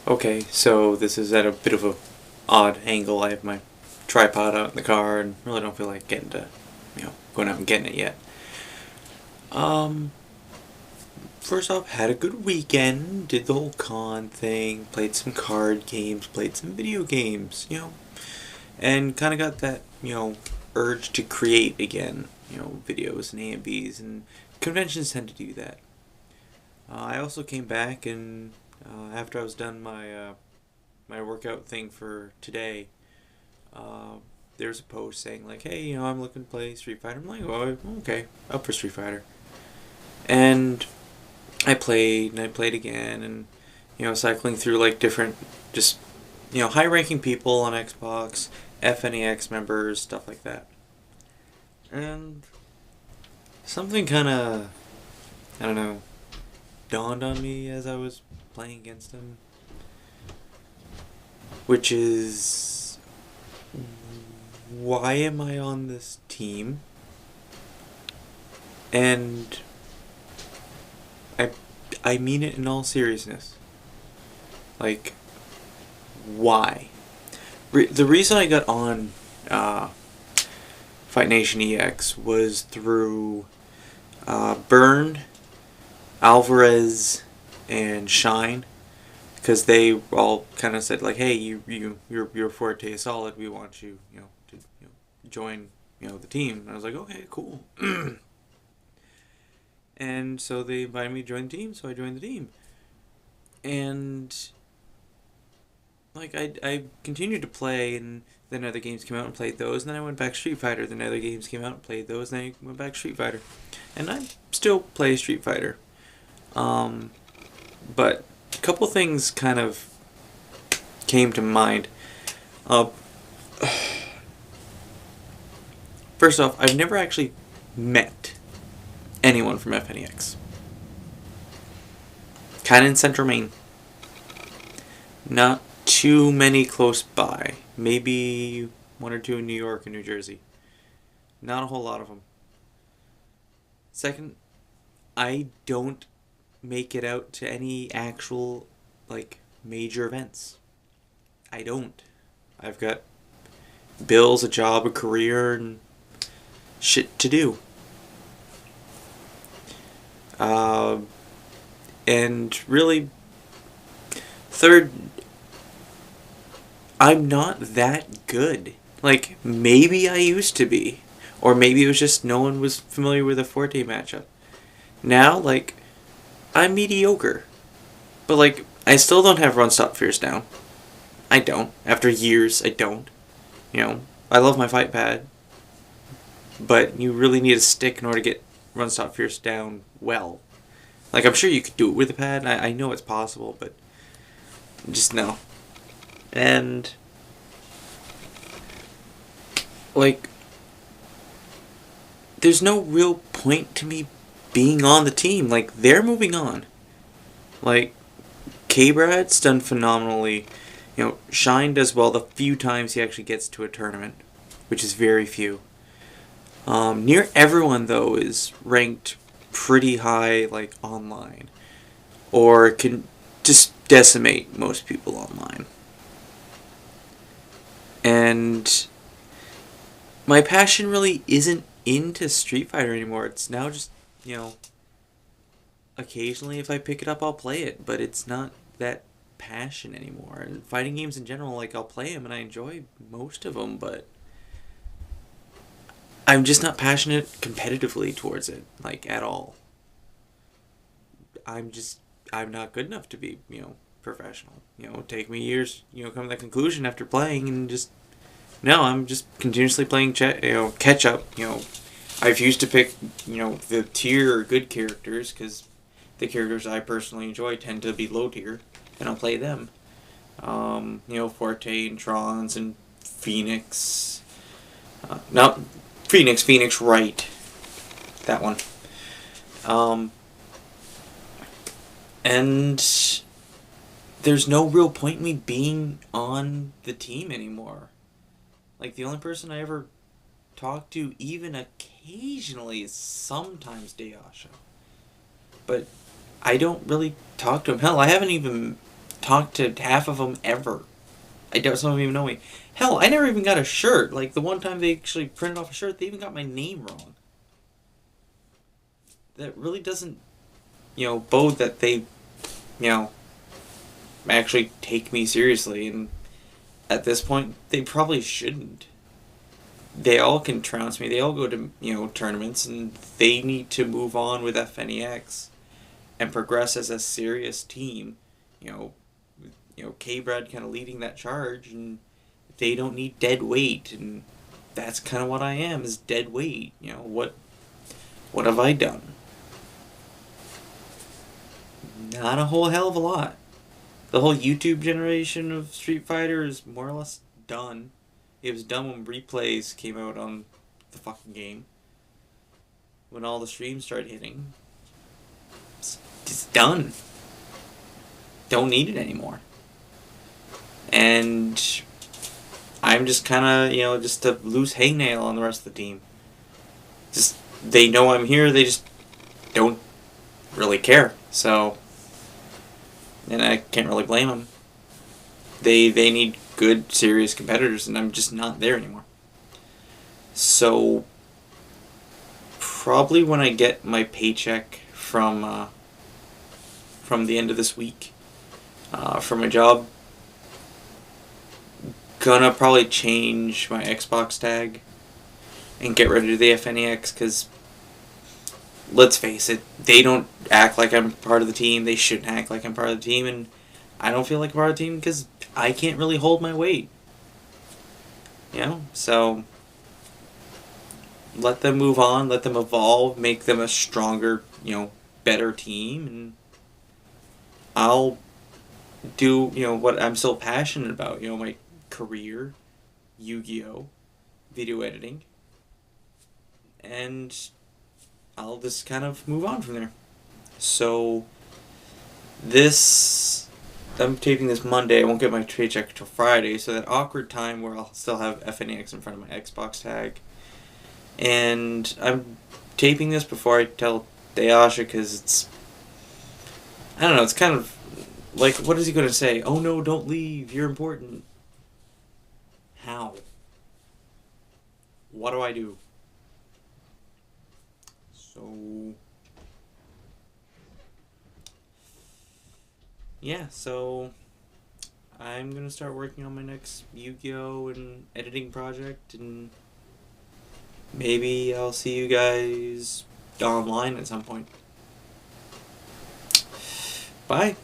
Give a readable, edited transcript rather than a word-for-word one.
Okay, so this is at a bit of a odd angle. I have my tripod out in the car and really don't feel like going out and getting it yet. Um, First off, had a good weekend, did the whole con thing, played some card games, played some video games, and kind of got that, urge to create again, videos and A&Bs, and conventions tend to do that. I also came back and after I was done my workout thing for today, uh, there's a post saying like, "Hey, I'm looking to play Street Fighter." I'm like, "Oh, okay, up for Street Fighter." And I played again, and cycling through like different, just high-ranking people on Xbox, FNEX members, stuff like that. And something kind of, I don't know, dawned on me as I was playing against them, which is, why am I on this team? And I, I mean it in all seriousness. Like, why? The reason I got on Fight Nation EX was through Burn, Alvarez, and Shine, because they all kind of said like, "Hey, your forte is solid. We want you, to join, the team." And I was like, "Okay, cool." And so they invited me to join the team, so I joined the team. And like I continued to play, and then other games came out and played those, and then I went back Street Fighter. Then other games came out and played those, and then I went back Street Fighter. And I still play Street Fighter. But a couple things kind of came to mind. Uh, First off, I've never actually met anyone from FNEX. Kind of in Central Maine. Not too many close by. Maybe one or two in New York and New Jersey. Not a whole lot of them. Second, I don't make it out to any actual, like, major events. I don't. I've got bills, a job, a career, and shit to do. And really, third, I'm not that good. Like, maybe I used to be. Or maybe it was just no one was familiar with a Forte matchup. Now, like, I'm mediocre. But, like, I still don't have Run Stop Fierce down. I don't. After years, I don't. I love my fight pad. But you really need a stick in order to get Run Stop Fierce down well. Like, I'm sure you could do it with a pad. I know it's possible, but just no. And, like, there's no real point to me being on the team. Like, they're moving on. Like, K-Brad's done phenomenally. Shine does well the few times he actually gets to a tournament, which is very few. Near everyone, though, is ranked pretty high, like, online. Or can just decimate most people online. And my passion really isn't into Street Fighter anymore. It's now just, occasionally if I pick it up, I'll play it. But it's not that passion anymore. And fighting games in general, like, I'll play them and I enjoy most of them, but I'm just not passionate competitively towards it, like, at all. I'm not good enough to be, professional. Take me years, come to that conclusion after playing, and just, no, I'm just continuously playing, catch up. I've used to pick, the tier or good characters, because the characters I personally enjoy tend to be low tier, and I'll play them. Forte and Trons and Phoenix. Not Phoenix Wright. That one. And there's no real point in me being on the team anymore. Like, the only person I ever talk to, even occasionally, is sometimes Dayasha. But I don't really talk to him. Hell, I haven't even talked to half of them ever. I doubt some of them even know me. Hell, I never even got a shirt. Like, the one time they actually printed off a shirt, they even got my name wrong. That really doesn't, bode that they, actually take me seriously. And at this point, they probably shouldn't. They all can trounce me. They all go to, tournaments, and they need to move on with FNEX and progress as a serious team. K-Brad kind of leading that charge, and they don't need dead weight, and that's kind of what I am, is dead weight. What have I done? Not a whole hell of a lot. The whole YouTube generation of Street Fighter is more or less done. It was done when replays came out on the fucking game. When all the streams started hitting. It's done. Don't need it anymore. And I'm just kind of, just a loose hangnail on the rest of the team. Just, they know I'm here, they just don't really care. So, and I can't really blame them. They need good, serious competitors, and I'm just not there anymore. So, probably when I get my paycheck from the end of this week, for my job, gonna probably change my Xbox tag and get rid of the FNEX, because let's face it, they don't act like I'm part of the team. They shouldn't act like I'm part of the team, and I don't feel like I'm part of the team because I can't really hold my weight. So let them move on, let them evolve, make them a stronger, better team, and I'll do, what I'm so passionate about, my career, Yu-Gi-Oh, video editing, and I'll just kind of move on from there. So I'm taping this Monday. I won't get my paycheck until Friday, so that awkward time where I'll still have FNEX in front of my Xbox tag. And I'm taping this before I tell Dayasha, because it's, I don't know, it's kind of like, what is he going to say? Oh no, don't leave, you're important. How? What do I do? So, yeah, so I'm going to start working on my next Yu-Gi-Oh! And editing project, and maybe I'll see you guys online at some point. Bye.